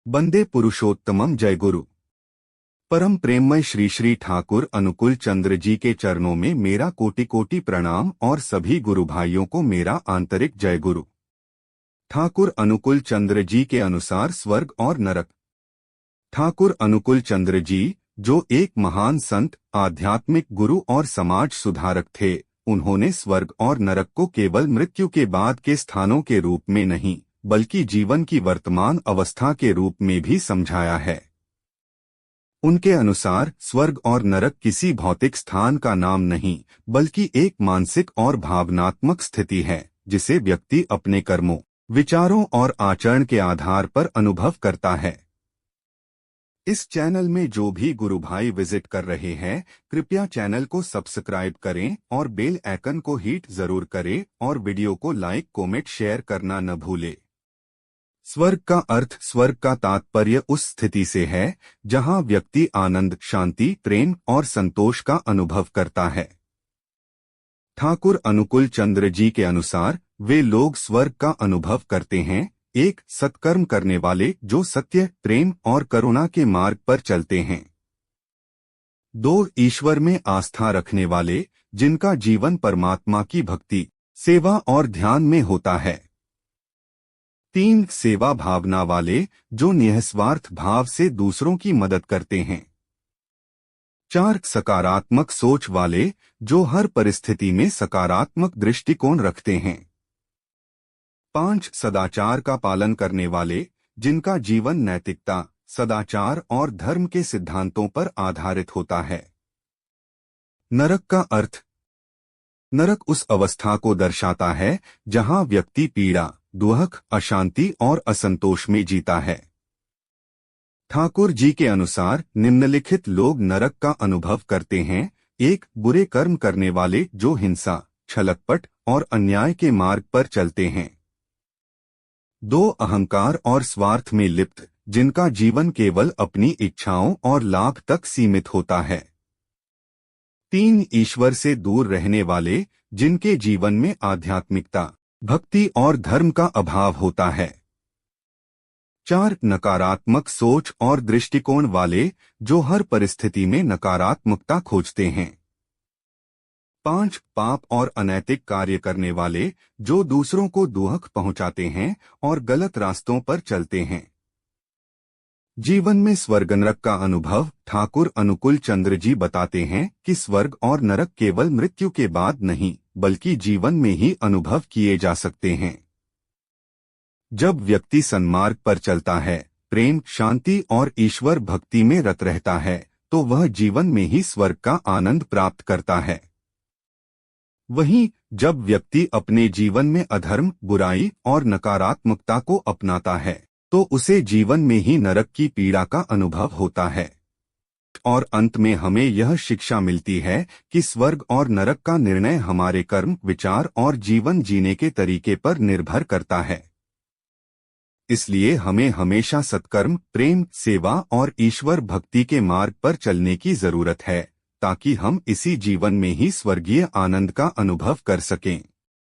बंदे पुरुषोत्तमम जय गुरु। परम प्रेममय श्री श्री ठाकुर अनुकूल चंद्र जी के चरणों में मेरा कोटि कोटि प्रणाम और सभी गुरु भाइयों को मेरा आंतरिक जय गुरु। ठाकुर अनुकूल चंद्र जी के अनुसार स्वर्ग और नरक। ठाकुर अनुकूल चंद्र जी, जो एक महान संत, आध्यात्मिक गुरु और समाज सुधारक थे, उन्होंने स्वर्ग और नरक को केवल मृत्यु के बाद के स्थानों के रूप में नहीं, बल्कि जीवन की वर्तमान अवस्था के रूप में भी समझाया है। उनके अनुसार स्वर्ग और नरक किसी भौतिक स्थान का नाम नहीं, बल्कि एक मानसिक और भावनात्मक स्थिति है, जिसे व्यक्ति अपने कर्मों, विचारों और आचरण के आधार पर अनुभव करता है। इस चैनल में जो भी गुरु भाई विजिट कर रहे हैं, कृपया चैनल को सब्सक्राइब करें और बेल आइकन को हिट जरूर करें और वीडियो को लाइक, कमेंट, शेयर करना न भूलें। स्वर्ग का अर्थ, स्वर्ग का तात्पर्य उस स्थिति से है जहां व्यक्ति आनंद, शांति, प्रेम और संतोष का अनुभव करता है। ठाकुर अनुकूल चंद्र जी के अनुसार वे लोग स्वर्ग का अनुभव करते हैं, एक सत्कर्म करने वाले जो सत्य, प्रेम और करुणा के मार्ग पर चलते हैं। दो, ईश्वर में आस्था रखने वाले, जिनका जीवन परमात्मा की भक्ति, सेवा और ध्यान में होता है। तीन, सेवा भावना वाले, जो निःस्वार्थ भाव से दूसरों की मदद करते हैं। चार, सकारात्मक सोच वाले, जो हर परिस्थिति में सकारात्मक दृष्टिकोण रखते हैं। पांच, सदाचार का पालन करने वाले, जिनका जीवन नैतिकता, सदाचार और धर्म के सिद्धांतों पर आधारित होता है। नरक का अर्थ। नरक उस अवस्था को दर्शाता है जहां व्यक्ति पीड़ा, दुख, अशांति और असंतोष में जीता है। ठाकुर जी के अनुसार निम्नलिखित लोग नरक का अनुभव करते हैं। एक, बुरे कर्म करने वाले, जो हिंसा, छलकपट और अन्याय के मार्ग पर चलते हैं। दो, अहंकार और स्वार्थ में लिप्त, जिनका जीवन केवल अपनी इच्छाओं और लाभ तक सीमित होता है। तीन, ईश्वर से दूर रहने वाले, जिनके जीवन में आध्यात्मिकता, भक्ति और धर्म का अभाव होता है। चार, नकारात्मक सोच और दृष्टिकोण वाले, जो हर परिस्थिति में नकारात्मकता खोजते हैं। पांच, पाप और अनैतिक कार्य करने वाले, जो दूसरों को दुख पहुंचाते हैं और गलत रास्तों पर चलते हैं। जीवन में स्वर्ग नरक का अनुभव। ठाकुर अनुकूल चंद्र जी बताते हैं कि स्वर्ग और नरक केवल मृत्यु के बाद नहीं, बल्कि जीवन में ही अनुभव किए जा सकते हैं। जब व्यक्ति सन्मार्ग पर चलता है, प्रेम, शांति और ईश्वर भक्ति में रत रहता है, तो वह जीवन में ही स्वर्ग का आनंद प्राप्त करता है। वहीं जब व्यक्ति अपने जीवन में अधर्म, बुराई और नकारात्मकता को अपनाता है, तो उसे जीवन में ही नरक की पीड़ा का अनुभव होता है। और अंत में हमें यह शिक्षा मिलती है कि स्वर्ग और नरक का निर्णय हमारे कर्म, विचार और जीवन जीने के तरीके पर निर्भर करता है। इसलिए हमें हमेशा सत्कर्म, प्रेम, सेवा और ईश्वर भक्ति के मार्ग पर चलने की जरूरत है, ताकि हम इसी जीवन में ही स्वर्गीय आनंद का अनुभव कर सकें।